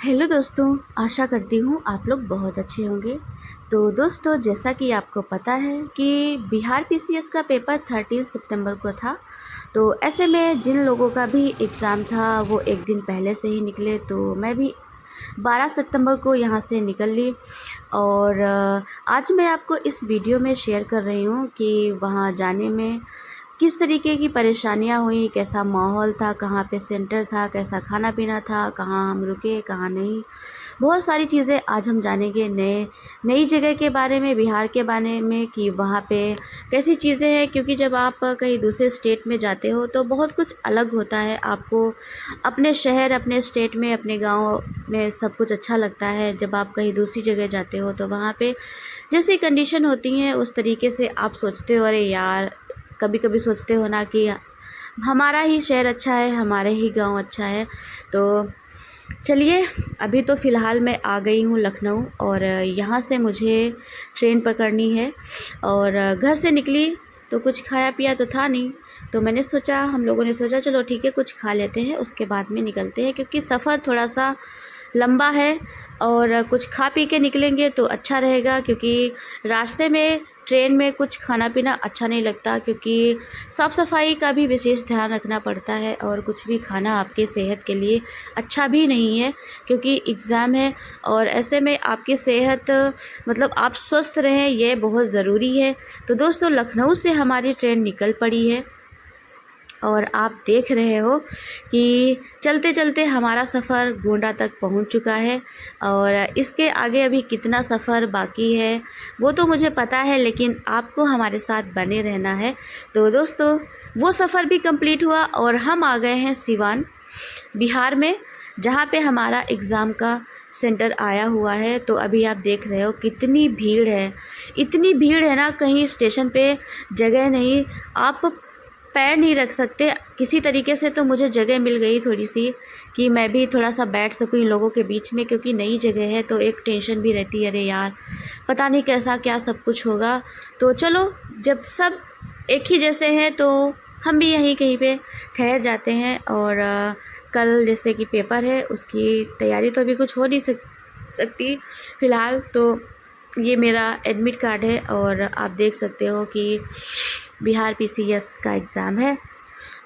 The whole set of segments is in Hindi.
हेलो दोस्तों, आशा करती हूँ आप लोग बहुत अच्छे होंगे। तो दोस्तों, जैसा कि आपको पता है कि बिहार पीसीएस का पेपर 13 सितंबर को था। तो ऐसे में जिन लोगों का भी एग्ज़ाम था वो एक दिन पहले से ही निकले, तो मैं भी 12 सितंबर को यहाँ से निकल ली। और आज मैं आपको इस वीडियो में शेयर कर रही हूँ कि वहाँ जाने में किस तरीके की परेशानियाँ हुई, कैसा माहौल था, कहाँ पे सेंटर था, कैसा खाना पीना था, कहाँ हम रुके, कहाँ नहीं। बहुत सारी चीज़ें आज हम जानेंगे नई जगह के बारे में, बिहार के बारे में कि वहाँ पे कैसी चीज़ें हैं। क्योंकि जब आप कहीं दूसरे स्टेट में जाते हो तो बहुत कुछ अलग होता है। आपको अपने शहर, अपने स्टेट में, अपने गाँव में सब कुछ अच्छा लगता है। जब आप कहीं दूसरी जगह जाते हो तो वहाँ पे जैसी कंडीशन होती हैं उस तरीके से आप सोचते हो, अरे यार, कभी कभी सोचते हो ना कि हमारा ही शहर अच्छा है, हमारे ही गांव अच्छा है। तो चलिए, अभी तो फ़िलहाल मैं आ गई हूँ लखनऊ, और यहाँ से मुझे ट्रेन पकड़नी है। और घर से निकली तो कुछ खाया पिया तो था नहीं, तो हम लोगों ने सोचा चलो ठीक है, कुछ खा लेते हैं उसके बाद में निकलते हैं, क्योंकि सफ़र थोड़ा सा लंबा है। और कुछ खा पी के निकलेंगे तो अच्छा रहेगा, क्योंकि रास्ते में ट्रेन में कुछ खाना पीना अच्छा नहीं लगता, क्योंकि साफ़ सफाई का भी विशेष ध्यान रखना पड़ता है। और कुछ भी खाना आपके सेहत के लिए अच्छा भी नहीं है, क्योंकि एग्ज़ाम है। और ऐसे में आपकी सेहत, मतलब आप स्वस्थ रहें, ये बहुत ज़रूरी है। तो दोस्तों, लखनऊ से हमारी ट्रेन निकल पड़ी है और आप देख रहे हो कि चलते चलते हमारा सफ़र गोंडा तक पहुंच चुका है। और इसके आगे अभी कितना सफ़र बाकी है वो तो मुझे पता है, लेकिन आपको हमारे साथ बने रहना है। तो दोस्तों, वो सफ़र भी कंप्लीट हुआ और हम आ गए हैं सिवान, बिहार में, जहाँ पे हमारा एग्ज़ाम का सेंटर आया हुआ है। तो अभी आप देख रहे हो कितनी भीड़ है, इतनी भीड़ है ना, कहीं स्टेशन पे जगह नहीं, आप पैर नहीं रख सकते किसी तरीके से। तो मुझे जगह मिल गई थोड़ी सी कि मैं भी थोड़ा सा बैठ सकूं इन लोगों के बीच में, क्योंकि नई जगह है तो एक टेंशन भी रहती है, अरे यार पता नहीं कैसा क्या सब कुछ होगा। तो चलो, जब सब एक ही जैसे हैं तो हम भी यहीं कहीं पे ठहर जाते हैं। और कल जैसे कि पेपर है, उसकी तैयारी तो अभी कुछ हो नहीं सकती फ़िलहाल। तो ये मेरा एडमिट कार्ड है और आप देख सकते हो कि बिहार पीसीएस का एग्ज़ाम है।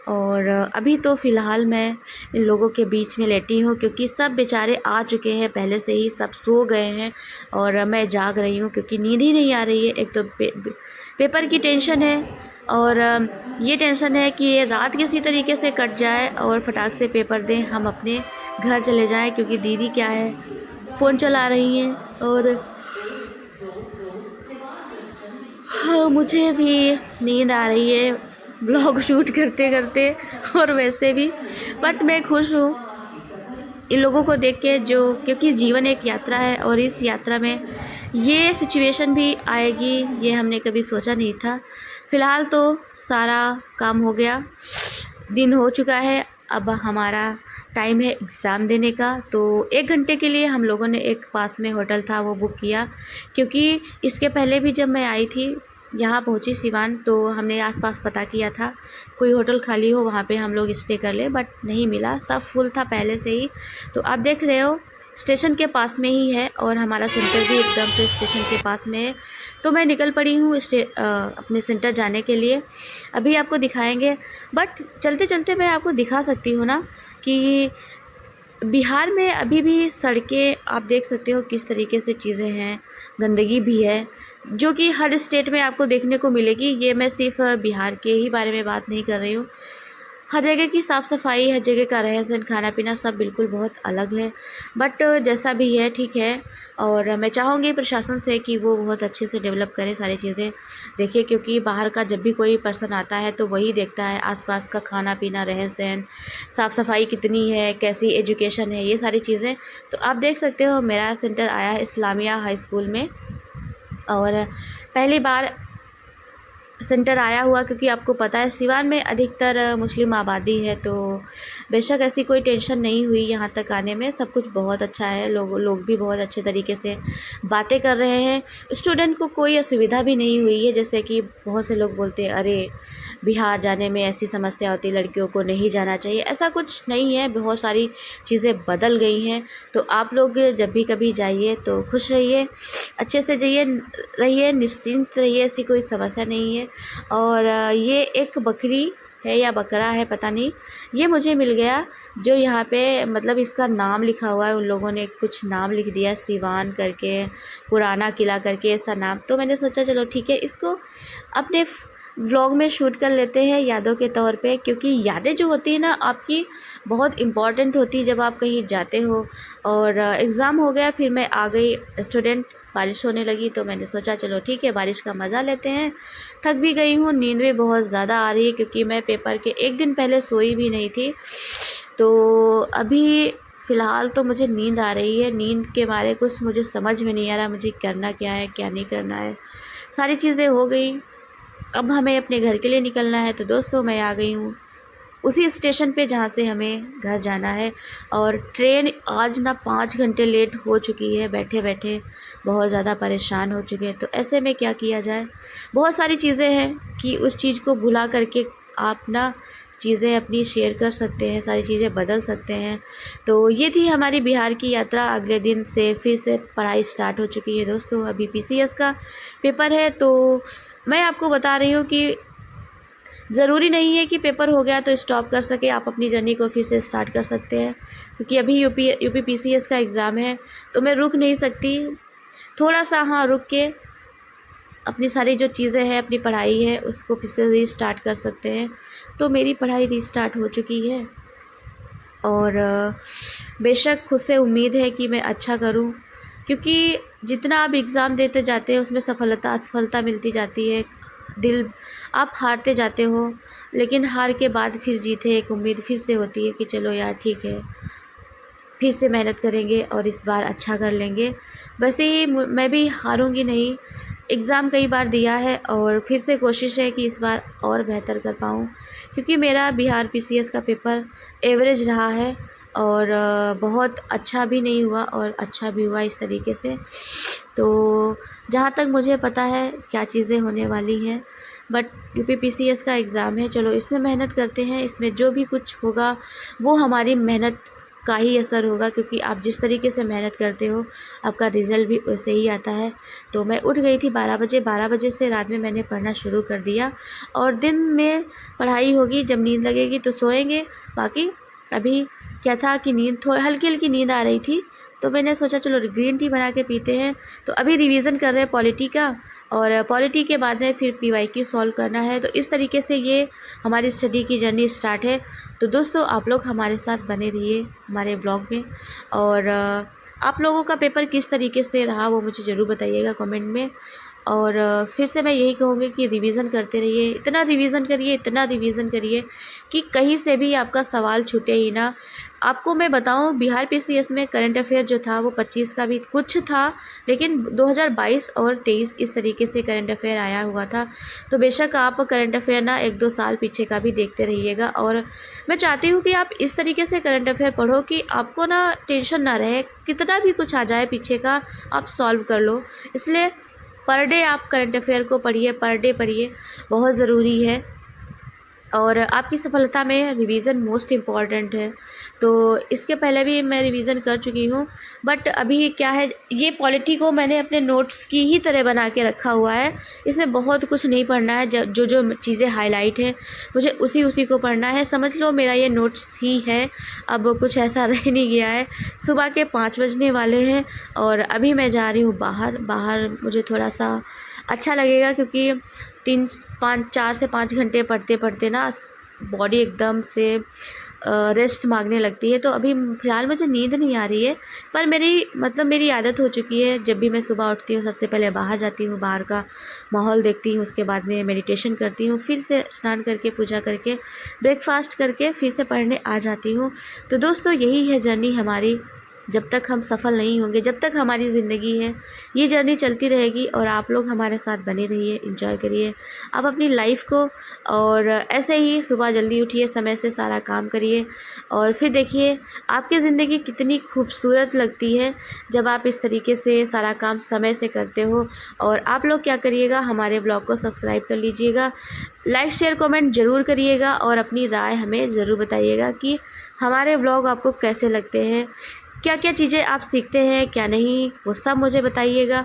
और अभी तो फ़िलहाल मैं इन लोगों के बीच में लेटी हूँ, क्योंकि सब बेचारे आ चुके हैं पहले से ही, सब सो गए हैं और मैं जाग रही हूँ, क्योंकि नींद ही नहीं आ रही है। एक तो पेपर की टेंशन है, और ये टेंशन है कि ये रात किसी तरीके से कट जाए और फटाक से पेपर दें, हम अपने घर चले जाएं। क्योंकि दीदी क्या है, फ़ोन चला रही हैं, और हाँ, मुझे भी नींद आ रही है ब्लॉग शूट करते करते, और वैसे भी। बट मैं खुश हूँ इन लोगों को देख के, जो, क्योंकि जीवन एक यात्रा है और इस यात्रा में ये सिचुएशन भी आएगी, ये हमने कभी सोचा नहीं था। फ़िलहाल तो सारा काम हो गया, दिन हो चुका है, अब हमारा टाइम है एग्ज़ाम देने का। तो 1 घंटे के लिए हम लोगों ने एक पास में होटल था वो बुक किया, क्योंकि इसके पहले भी जब मैं आई थी यहाँ पहुँची सिवान, तो हमने आसपास पता किया था कोई होटल खाली हो वहाँ पे हम लोग स्टे कर ले, बट नहीं मिला, सब फुल था पहले से ही। तो आप देख रहे हो स्टेशन के पास में ही है, और हमारा सेंटर भी एकदम से स्टेशन के पास में है। तो मैं निकल पड़ी हूँ अपने सेंटर जाने के लिए, अभी आपको दिखाएंगे। बट चलते चलते मैं आपको दिखा सकती हूँ ना कि बिहार में अभी भी सड़कें आप देख सकते हो किस तरीके से चीज़ें हैं, गंदगी भी है, जो कि हर स्टेट में आपको देखने को मिलेगी। ये मैं सिर्फ बिहार के ही बारे में बात नहीं कर रही हूँ, हर जगह की साफ़ सफाई, हर जगह का रहन सहन, खाना पीना सब बिल्कुल बहुत अलग है। बट जैसा भी है ठीक है, और मैं चाहूँगी प्रशासन से कि वो बहुत अच्छे से डेवलप करे सारी चीज़ें, देखिए, क्योंकि बाहर का जब भी कोई पर्सन आता है तो वही देखता है आसपास का खाना पीना, रहन सहन, साफ़ सफाई कितनी है, कैसी एजुकेशन है, ये सारी चीज़ें। तो आप देख सकते हो मेरा सेंटर आया है इस्लामिया हाई स्कूल में, और पहली बार सेंटर आया हुआ, क्योंकि आपको पता है सिवान में अधिकतर मुस्लिम आबादी है, तो बेशक ऐसी कोई टेंशन नहीं हुई यहाँ तक आने में। सब कुछ बहुत अच्छा है, लोग भी बहुत अच्छे तरीके से बातें कर रहे हैं। स्टूडेंट को कोई असुविधा भी नहीं हुई है, जैसे कि बहुत से लोग बोलते हैं अरे बिहार जाने में ऐसी समस्या होती है, लड़कियों को नहीं जाना चाहिए। ऐसा कुछ नहीं है, बहुत सारी चीज़ें बदल गई हैं। तो आप लोग जब भी कभी जाइए तो खुश रहिए, अच्छे से जाइए, रहिए, निश्चिंत रहिए, ऐसी कोई समस्या नहीं है। और ये एक बकरी है या बकरा है पता नहीं, ये मुझे मिल गया, जो यहाँ पे मतलब इसका नाम लिखा हुआ है, उन लोगों ने कुछ नाम लिख दिया सिवान करके, पुराना किला करके ऐसा नाम। तो मैंने सोचा चलो ठीक है, इसको अपने व्लॉग में शूट कर लेते हैं यादों के तौर पे, क्योंकि यादें जो होती है ना आपकी बहुत इम्पॉर्टेंट होती है जब आप कहीं जाते हो। और एग्ज़ाम हो गया, फिर मैं आ गई स्टूडेंट, बारिश होने लगी, तो मैंने सोचा चलो ठीक है बारिश का मज़ा लेते हैं। थक भी गई हूँ, नींद भी बहुत ज़्यादा आ रही है, क्योंकि मैं पेपर के एक दिन पहले सोई भी नहीं थी। तो अभी फ़िलहाल तो मुझे नींद आ रही है, नींद के मारे कुछ मुझे समझ में नहीं आ रहा मुझे करना क्या है क्या नहीं करना है। सारी चीज़ें हो गई, अब हमें अपने घर के लिए निकलना है। तो दोस्तों मैं आ गई हूँ उसी स्टेशन पे जहाँ से हमें घर जाना है, और ट्रेन आज ना 5 घंटे लेट हो चुकी है। बैठे बैठे बहुत ज़्यादा परेशान हो चुके हैं। तो ऐसे में क्या किया जाए, बहुत सारी चीज़ें हैं कि उस चीज़ को भुला करके आप ना चीज़ें अपनी शेयर कर सकते हैं, सारी चीज़ें बदल सकते हैं। तो ये थी हमारी बिहार की यात्रा। अगले दिन से फिर से पढ़ाई स्टार्ट हो चुकी है दोस्तों। अभी पीसीएस का पेपर है, तो मैं आपको बता रही हूँ कि ज़रूरी नहीं है कि पेपर हो गया तो स्टॉप कर सके, आप अपनी जर्नी को फिर से स्टार्ट कर सकते हैं। क्योंकि अभी यूपी पीसीएस का एग्ज़ाम है, तो मैं रुक नहीं सकती, थोड़ा सा हाँ रुक के अपनी सारी जो चीज़ें हैं, अपनी पढ़ाई है, उसको फिर से रीस्टार्ट कर सकते हैं। तो मेरी पढ़ाई रीस्टार्ट हो चुकी है, और बेशक खुद से उम्मीद है कि मैं अच्छा करूं, क्योंकि जितना आप एग्ज़ाम देते जाते हैं उसमें असफलता मिलती जाती है। दिल आप हारते जाते हो, लेकिन हार के बाद फिर जीत है, एक उम्मीद फिर से होती है कि चलो यार ठीक है, फिर से मेहनत करेंगे और इस बार अच्छा कर लेंगे। वैसे ही मैं भी हारूंगी नहीं, एग्ज़ाम कई बार दिया है और फिर से कोशिश है कि इस बार और बेहतर कर पाऊँ, क्योंकि मेरा बिहार पीसीएस का पेपर एवरेज रहा है, और बहुत अच्छा भी नहीं हुआ और अच्छा भी हुआ इस तरीके से। तो जहाँ तक मुझे पता है क्या चीज़ें होने वाली हैं, बट यूपी पीसीएस का एग्ज़ाम है, चलो इसमें मेहनत करते हैं। इसमें जो भी कुछ होगा वो हमारी मेहनत का ही असर होगा, क्योंकि आप जिस तरीके से मेहनत करते हो आपका रिज़ल्ट भी वैसे ही आता है। तो मैं उठ गई थी 12 बजे, 12 बजे से रात में मैंने पढ़ना शुरू कर दिया, और दिन में पढ़ाई होगी, जब नींद लगेगी तो सोएंगे। बाकी अभी क्या था कि नींद थोड़ी हल्की हल्की नींद आ रही थी, तो मैंने सोचा चलो ग्रीन टी बना के पीते हैं। तो अभी रिवीज़न कर रहे हैं पॉलिटी का, और पॉलिटी के बाद में फिर पीवाईक्यू सॉल्व करना है। तो इस तरीके से ये हमारी स्टडी की जर्नी स्टार्ट है। तो दोस्तों आप लोग हमारे साथ बने रहिए हमारे व्लॉग में, और आप लोगों का पेपर किस तरीके से रहा वो मुझे ज़रूर बताइएगा कमेंट में। और फिर से मैं यही कहूँगी कि रिवीज़न करते रहिए, इतना रिवीज़न करिए कि कहीं से भी आपका सवाल छूटे ही ना। आपको मैं बताऊं, बिहार पीसीएस में करंट अफेयर जो था वो 25 का भी कुछ था, लेकिन 2022 और 23 इस तरीके से करंट अफेयर आया हुआ था। तो बेशक आप करंट अफेयर ना 1-2 साल पीछे का भी देखते रहिएगा, और मैं चाहती हूँ कि आप इस तरीके से करंट अफेयर पढ़ो कि आपको ना टेंशन ना रहे, कितना भी कुछ आ जाए पीछे का आप सॉल्व कर लो। इसलिए पर डे आप करंट अफेयर को पढ़िए, पर डे पढ़िए, बहुत ज़रूरी है। और आपकी सफलता में रिवीज़न मोस्ट इम्पॉर्टेंट है। तो इसके पहले भी मैं रिवीज़न कर चुकी हूँ, बट अभी क्या है, ये पॉलिटी को मैंने अपने नोट्स की ही तरह बना के रखा हुआ है। इसमें बहुत कुछ नहीं पढ़ना है, जो जो चीज़ें हाईलाइट हैं मुझे उसी को पढ़ना है। समझ लो मेरा ये नोट्स ही है, अब कुछ ऐसा रह नहीं गया है। सुबह के 5 बजने वाले हैं, और अभी मैं जा रही हूँ बाहर मुझे थोड़ा सा अच्छा लगेगा, क्योंकि 4 से 5 घंटे पढ़ते पढ़ते ना बॉडी एकदम से रेस्ट मांगने लगती है। तो अभी फ़िलहाल मुझे नींद नहीं आ रही है, पर मेरी आदत हो चुकी है, जब भी मैं सुबह उठती हूँ सबसे पहले बाहर जाती हूँ, बाहर का माहौल देखती हूँ, उसके बाद में मेडिटेशन करती हूँ, फिर से स्नान करके पूजा करके ब्रेकफास्ट करके फिर से पढ़ने आ जाती हूँ। तो दोस्तों यही है जर्नी हमारी, जब तक हम सफल नहीं होंगे, जब तक हमारी ज़िंदगी है ये जर्नी चलती रहेगी और आप लोग हमारे साथ बने रहिए, एंजॉय करिए आप अपनी लाइफ को। और ऐसे ही सुबह जल्दी उठिए, समय से सारा काम करिए और फिर देखिए आपकी ज़िंदगी कितनी खूबसूरत लगती है जब आप इस तरीके से सारा काम समय से करते हो। और आप लोग क्या करिएगा, हमारे ब्लॉग को सब्सक्राइब कर लीजिएगा, लाइक शेयर कमेंट ज़रूर करिएगा और अपनी राय हमें ज़रूर बताइएगा कि हमारे ब्लॉग आपको कैसे लगते हैं, क्या क्या चीज़ें आप सीखते हैं क्या नहीं, वो सब मुझे बताइएगा।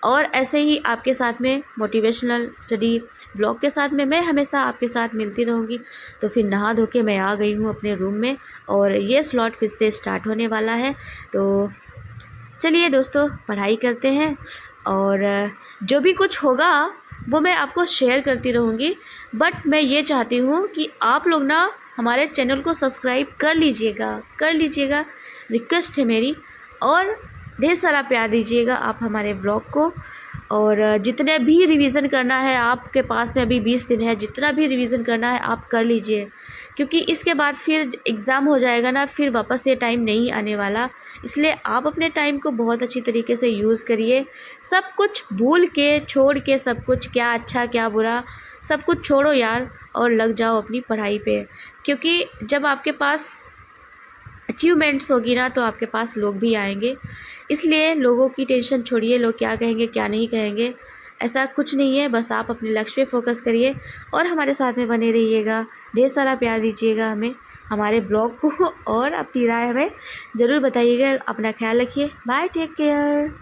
और ऐसे ही आपके साथ में मोटिवेशनल स्टडी ब्लॉग के साथ में मैं हमेशा आपके साथ मिलती रहूँगी। तो फिर नहा धो के मैं आ गई हूँ अपने रूम में और ये स्लॉट फिर से स्टार्ट होने वाला है। तो चलिए दोस्तों, पढ़ाई करते हैं और जो भी कुछ होगा वो मैं आपको शेयर करती रहूँगी। बट मैं ये चाहती हूँ कि आप लोग ना हमारे चैनल को सब्सक्राइब कर लीजिएगा, रिक्वेस्ट है मेरी। और ढेर सारा प्यार दीजिएगा आप हमारे ब्लॉग को। और जितने भी रिवीज़न करना है, आपके पास में अभी 20 दिन है, जितना भी रिवीज़न करना है आप कर लीजिए, क्योंकि इसके बाद फिर एग्ज़ाम हो जाएगा ना, फिर वापस ये टाइम नहीं आने वाला। इसलिए आप अपने टाइम को बहुत अच्छी तरीके से यूज़ करिए, सब कुछ भूल के छोड़ के, सब कुछ क्या अच्छा क्या बुरा सब कुछ छोड़ो यार और लग जाओ अपनी पढ़ाई पे। क्योंकि जब आपके पास अचीवमेंट्स होगी ना तो आपके पास लोग भी आएंगे। इसलिए लोगों की टेंशन छोड़िए, लोग क्या कहेंगे क्या नहीं कहेंगे, ऐसा कुछ नहीं है। बस आप अपने लक्ष्य पे फोकस करिए और हमारे साथ में बने रहिएगा, ढेर सारा प्यार दीजिएगा हमें, हमारे ब्लॉग को, और अपनी राय हमें ज़रूर बताइएगा। अपना ख्याल रखिए, बाय, टेक केयर।